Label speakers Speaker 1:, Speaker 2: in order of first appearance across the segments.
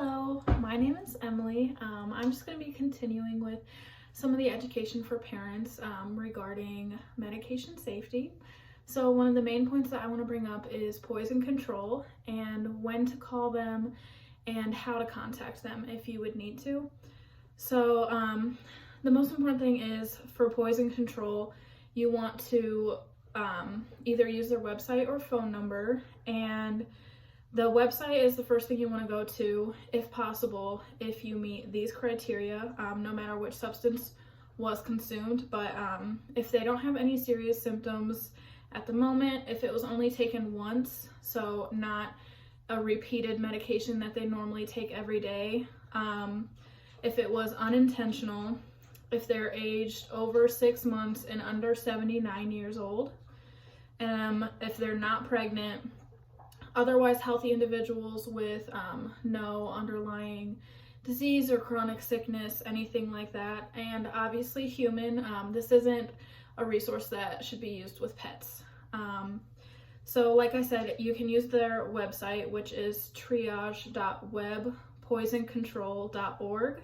Speaker 1: Hello, my name is Emily. I'm just going to be continuing with some of the education for parents regarding medication safety. So one of the main points that I want to bring up is poison control and when to call them and how to contact them if you would need to. So the most important thing is for poison control, you want to either use their website or phone number, and the website is the first thing you want to go to if possible if you meet these criteria, no matter which substance was consumed. But if they don't have any serious symptoms at the moment, if it was only taken once, so not a repeated medication that they normally take every day, if it was unintentional, if they're aged over 6 months and under 79 years old, if they're not pregnant, otherwise healthy individuals with no underlying disease or chronic sickness, anything like that, and obviously human. This isn't a resource that should be used with pets. So like I said, you can use their website, which is triage.webpoisoncontrol.org,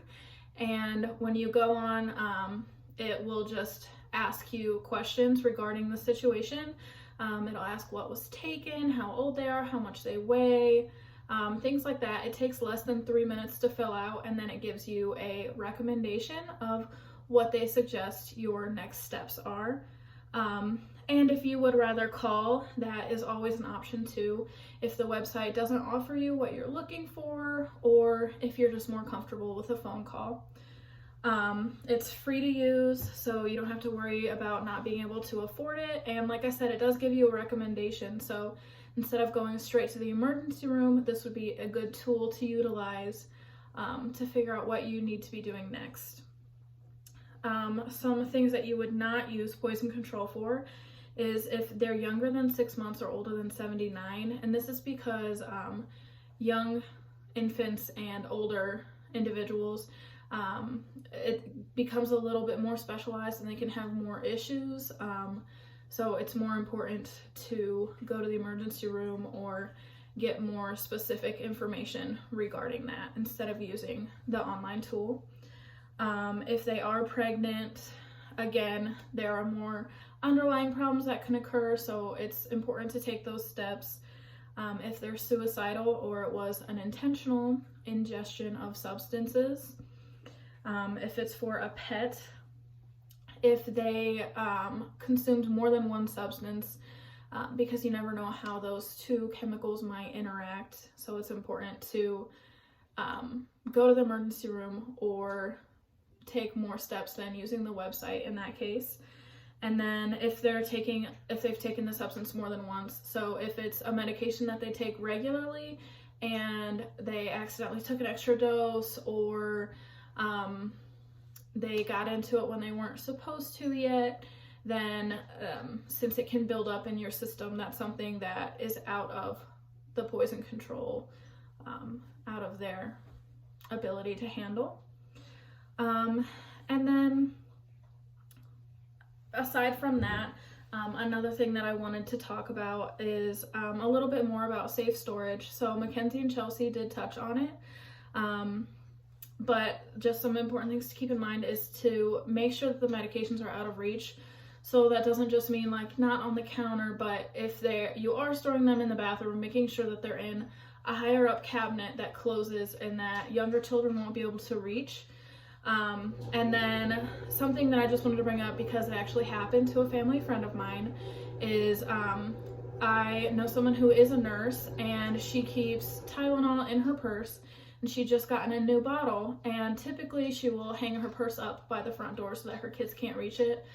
Speaker 1: and when you go on, it will just ask you questions regarding the situation. It'll ask what was taken, how old they are, how much they weigh, things like that. It takes less than 3 minutes to fill out, and then it gives you a recommendation of what they suggest your next steps are. And if you would rather call, that is always an option too, if the website doesn't offer you what you're looking for, or if you're just more comfortable with a phone call. It's free to use, so you don't have to worry about not being able to afford it. And like I said, it does give you a recommendation. So instead of going straight to the emergency room, this would be a good tool to utilize to figure out what you need to be doing next. Some things that you would not use poison control for is if they're younger than 6 months or older than 79. And this is because young infants and older individuals, it becomes a little bit more specialized and they can have more issues. So it's more important to go to the emergency room or get more specific information regarding that instead of using the online tool. If they are pregnant, again, there are more underlying problems that can occur, so it's important to take those steps. If they're suicidal or it was an intentional ingestion of substances. If it's for a pet, if they consumed more than one substance, because you never know how those two chemicals might interact. So it's important to go to the emergency room or take more steps than using the website in that case. And then if they've taken the substance more than once, so if it's a medication that they take regularly and they accidentally took an extra dose, or they got into it when they weren't supposed to yet, then since it can build up in your system, that's something that is out of the poison control, out of their ability to handle. And then aside from that, another thing that I wanted to talk about is a little bit more about safe storage. So Mackenzie and Chelsea did touch on it. But just some important things to keep in mind is to make sure that the medications are out of reach. So that doesn't just mean like not on the counter, but if you are storing them in the bathroom, making sure that they're in a higher up cabinet that closes and that younger children won't be able to reach. And then something that I just wanted to bring up because it actually happened to a family friend of mine is I know someone who is a nurse, and she keeps Tylenol in her purse. And she just gotten a new bottle, and typically she will hang her purse up by the front door so that her kids can't reach it,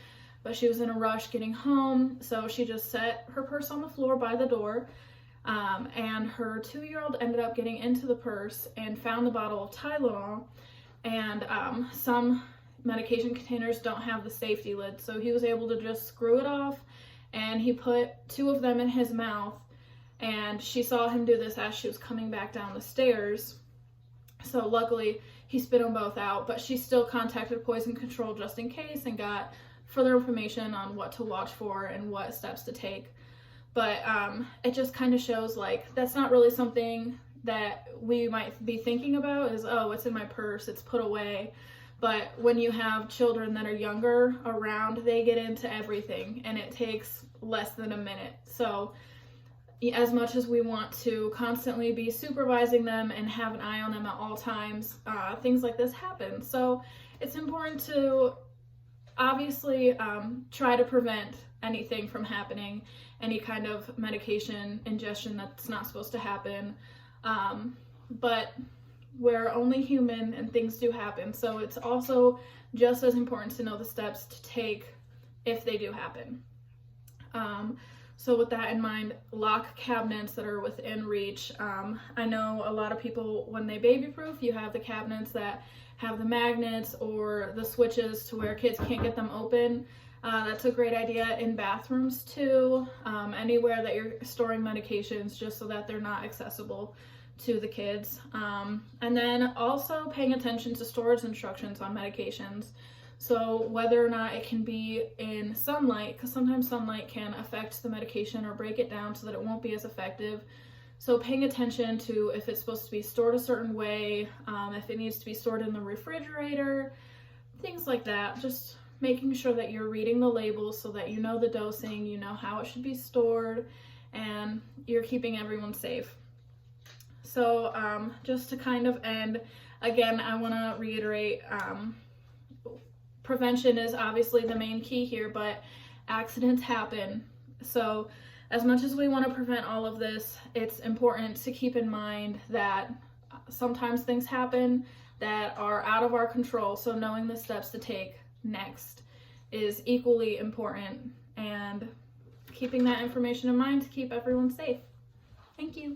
Speaker 1: but she was in a rush getting home, so she just set her purse on the floor by the door, and her 2-year-old ended up getting into the purse and found the bottle of Tylenol, and some medication containers don't have the safety lid, so he was able to just screw it off, and he put 2 of them in his mouth, and she saw him do this as she was coming back down the stairs. So luckily he spit them both out, but she still contacted poison control just in case and got further information on what to watch for and what steps to take. But it just kind of shows like that's not really something that we might be thinking about is, oh, it's in my purse, it's put away. But when you have children that are younger around, they get into everything, and it takes less than a minute. So as much as we want to constantly be supervising them and have an eye on them at all times, things like this happen. So it's important to obviously try to prevent anything from happening, any kind of medication ingestion that's not supposed to happen. But we're only human and things do happen. So it's also just as important to know the steps to take if they do happen. So with that in mind, lock cabinets that are within reach. I know a lot of people, when they baby proof, you have the cabinets that have the magnets or the switches to where kids can't get them open. That's a great idea in bathrooms too, anywhere that you're storing medications, just so that they're not accessible to the kids. And then also paying attention to storage instructions on medications. So whether or not it can be in sunlight, because sometimes sunlight can affect the medication or break it down so that it won't be as effective. So paying attention to if it's supposed to be stored a certain way, if it needs to be stored in the refrigerator, things like that. Just making sure that you're reading the labels so that you know the dosing, you know how it should be stored, and you're keeping everyone safe. So just to kind of end, again, I want to reiterate, prevention is obviously the main key here, but accidents happen. So as much as we want to prevent all of this, it's important to keep in mind that sometimes things happen that are out of our control. So knowing the steps to take next is equally important, and keeping that information in mind to keep everyone safe. Thank you.